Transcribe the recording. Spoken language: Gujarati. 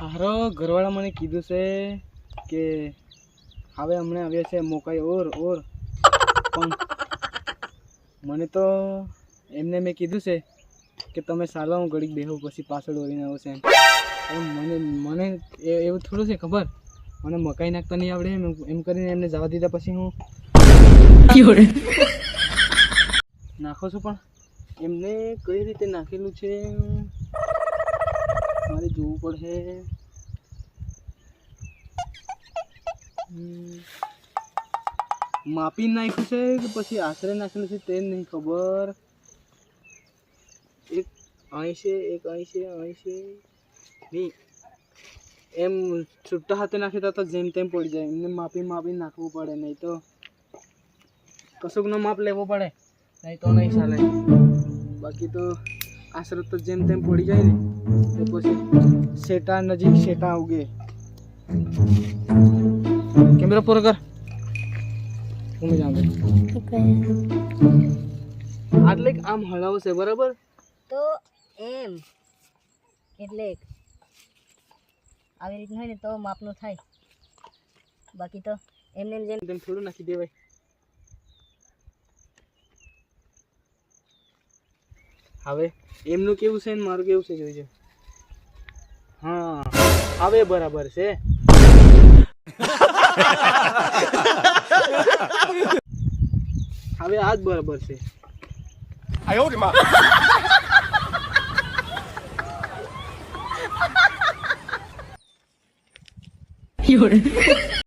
હારો ઘરવાળા મને કીધું છે કે હવે હમણાં આવ્યા છે મોકાઈ ઓર પણ મને તો એમને મેં કીધું છે કે તમે સાલા હું ઘડીક બેહું પછી પાછળ ઓળીને આવશે એમ મને એવું થોડું છે ખબર મને મકાઈ નાખતા નહીં આવડે એમ કરીને એમને જવા દીધા પછી હું નાખો છું પણ એમને કઈ રીતે નાખેલું છે મારે જોવું પડશે માપી નાખ્યું છે કે પછી આશરે નાખેલું છે તે નહીં ખબર એક અહીં છે નહીં એમ છૂટા હાથે નાખી તો જેમ તેમ પડી જાય એમને માપી નાખવું પડે નહીં તો કશુંકનો માપ લેવો પડે નહીં તો નહીં ચાલે બાકી તો આશરે તો જેમ તેમ પડી જાય ને તો પછી શેટા નજીક શેટા ઉગે કેમેરા પૂરો કર હું જાઉં આટલે આમ હલાવશે બરાબર તો એમ એટલે આવી રીતનું હોય ને તો માપનું થાય બાકી તો એમને જેમ તેમ થોડું નાખી દેવાય હવે એમનું કેવું છે ને મારું કેવું છે જોઈજો હા હવે બરાબર છે હવે આજ બરાબર છે આયો રે માં